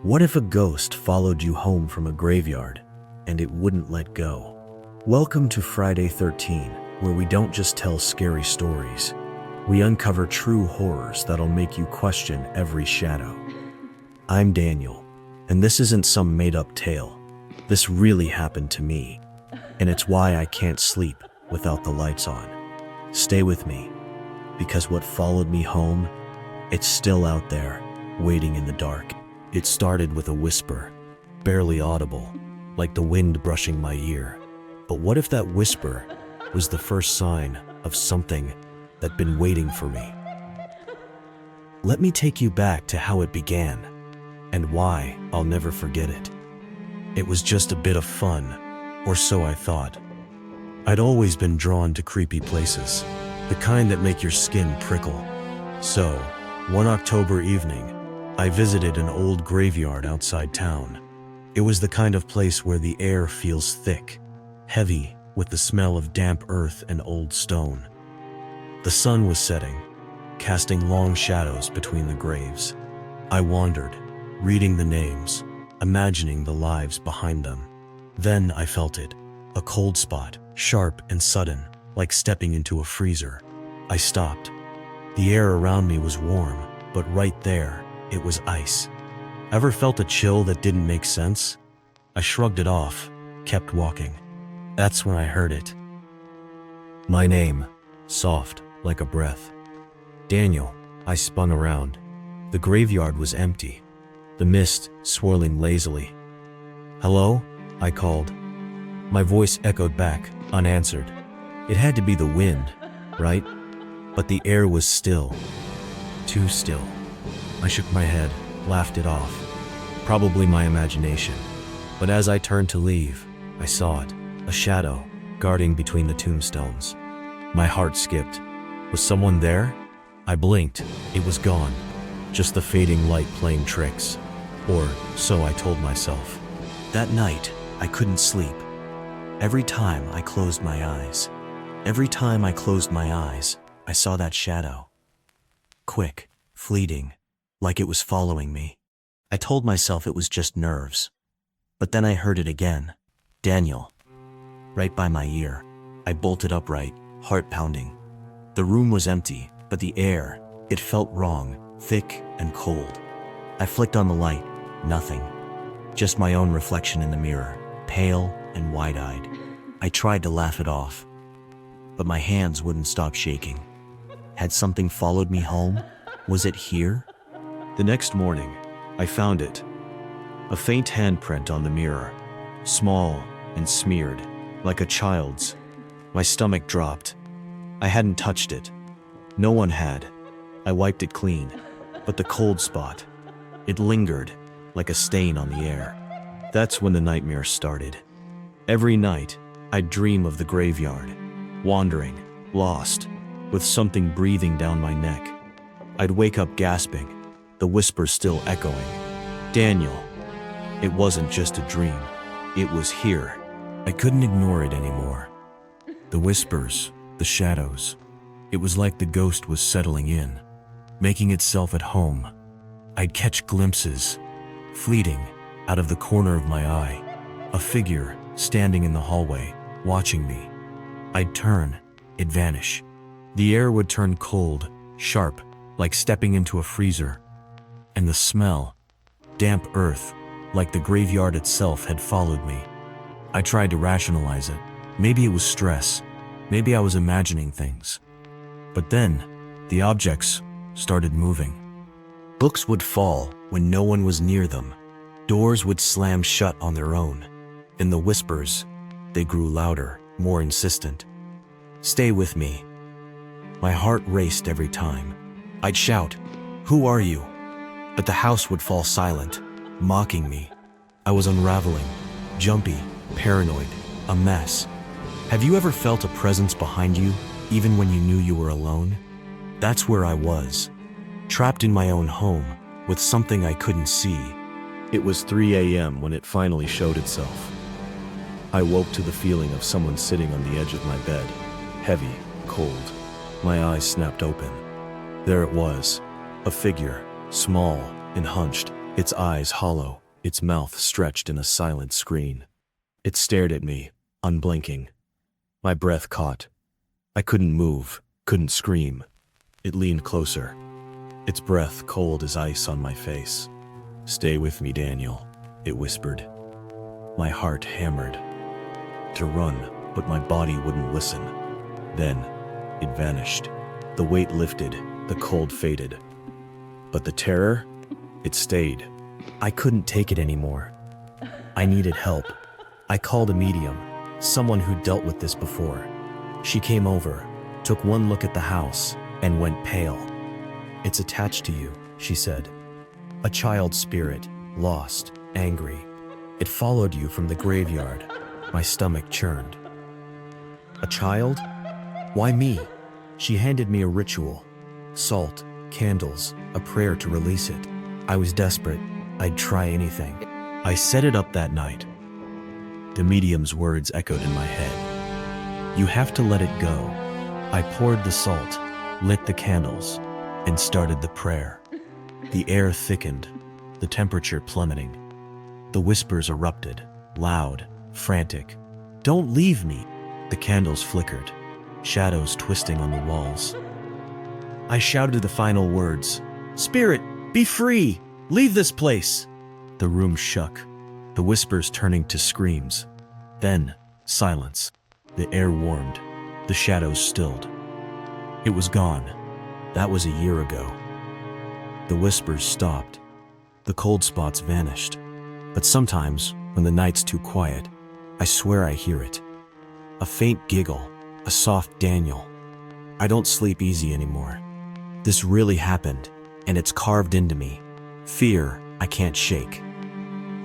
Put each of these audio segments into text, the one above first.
What if a ghost followed you home from a graveyard and it wouldn't let go? Welcome to Friday 13, where we don't just tell scary stories. We uncover true horrors that'll make you question every shadow. I'm Daniel, and this isn't some made-up tale. This really happened to me, and it's why I can't sleep without the lights on. Stay with me, because what followed me home, it's still out there, waiting in the dark. It started with a whisper, barely audible, like the wind brushing my ear. But what if that whisper was the first sign of something that'd been waiting for me? Let me take you back to how it began, and why I'll never forget it. It was just a bit of fun, or so I thought. I'd always been drawn to creepy places, the kind that make your skin prickle. So, one October evening, I visited an old graveyard outside town. It was the kind of place where the air feels thick, heavy with the smell of damp earth and old stone. The sun was setting, casting long shadows between the graves. I wandered, reading the names, imagining the lives behind them. Then I felt it, a cold spot, sharp and sudden, like stepping into a freezer. I stopped. The air around me was warm, but right there, it was ice. Ever felt a chill that didn't make sense? I shrugged it off, kept walking. That's when I heard it. My name, soft like a breath. Daniel. I spun around. The graveyard was empty, the mist swirling lazily. Hello? I called. My voice echoed back, unanswered. It had to be the wind, right? But the air was still. Too still. I shook my head, laughed it off. Probably my imagination. But as I turned to leave, I saw it, a shadow guarding between the tombstones. My heart skipped. Was someone there? I blinked. It was gone. Just the fading light playing tricks. Or so I told myself. That night, I couldn't sleep. Every time I closed my eyes, I saw that shadow. Quick, fleeting, like it was following me. I told myself it was just nerves. But then I heard it again. Daniel. Right by my ear. I bolted upright, heart pounding. The room was empty, but the air, it felt wrong, thick and cold. I flicked on the light. Nothing. Just my own reflection in the mirror, pale and wide-eyed. I tried to laugh it off, but my hands wouldn't stop shaking. Had something followed me home? Was it here? The next morning, I found it. A faint handprint on the mirror, small and smeared, like a child's. My stomach dropped. I hadn't touched it. No one had. I wiped it clean, but the cold spot, it lingered like a stain on the air. That's when the nightmare started. Every night, I'd dream of the graveyard, wandering, lost, with something breathing down my neck. I'd wake up gasping, the whisper still echoing. Daniel. It wasn't just a dream. It was here. I couldn't ignore it anymore. The whispers, the shadows. It was like the ghost was settling in, making itself at home. I'd catch glimpses, fleeting, out of the corner of my eye. A figure standing in the hallway, watching me. I'd turn, it'd vanish. The air would turn cold, sharp, like stepping into a freezer. And the smell, damp earth, like the graveyard itself had followed me. I tried to rationalize it. Maybe it was stress. Maybe I was imagining things. But then, the objects started moving. Books would fall when no one was near them. Doors would slam shut on their own. And the whispers, they grew louder, more insistent. Stay with me. My heart raced every time. I'd shout, "Who are you?" But the house would fall silent, mocking me. I was unraveling, jumpy, paranoid, a mess. Have you ever felt a presence behind you, even when you knew you were alone? That's where I was, trapped in my own home, with something I couldn't see. It was 3 a.m. when it finally showed itself. I woke to the feeling of someone sitting on the edge of my bed, heavy, cold. My eyes snapped open. There it was, a figure, small and hunched, its eyes hollow, its mouth stretched in a silent screen. It stared at me, unblinking. My breath caught. I couldn't move, couldn't scream. It leaned closer, its breath cold as ice on my face. "Stay with me, Daniel," it whispered. My heart hammered to run, but my body wouldn't listen. Then, it vanished. The weight lifted, the cold faded. But the terror? It stayed. I couldn't take it anymore. I needed help. I called a medium, someone who'd dealt with this before. She came over, took one look at the house, and went pale. "It's attached to you," she said. "A child's spirit, lost, angry. It followed you from the graveyard." My stomach churned. "A child? Why me?" She handed me a ritual. Salt, candles, a prayer to release it. I was desperate. I'd try anything. I set it up that night. The medium's words echoed in my head. "You have to let it go." I poured the salt, lit the candles, and started the prayer. The air thickened, the temperature plummeting. The whispers erupted, loud, frantic. "Don't leave me!" The candles flickered, shadows twisting on the walls. I shouted the final words. "Spirit, be free! Leave this place!" The room shook, the whispers turning to screams. Then, silence. The air warmed, the shadows stilled. It was gone. That was a year ago. The whispers stopped. The cold spots vanished. But sometimes, when the night's too quiet, I swear I hear it. A faint giggle, a soft Daniel. I don't sleep easy anymore. This really happened, and it's carved into me. Fear I can't shake.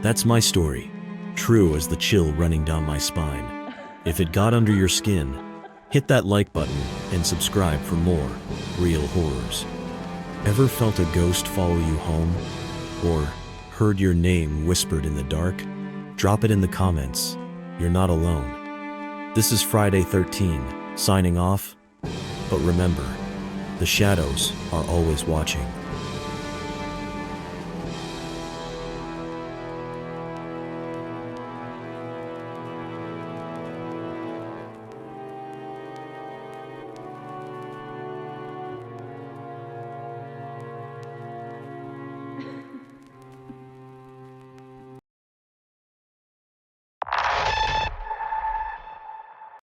That's my story, true as the chill running down my spine. If it got under your skin, hit that like button and subscribe for more real horrors. Ever felt a ghost follow you home? Or heard your name whispered in the dark? Drop it in the comments. You're not alone. This is Friday 13, signing off. But remember, the shadows are always watching.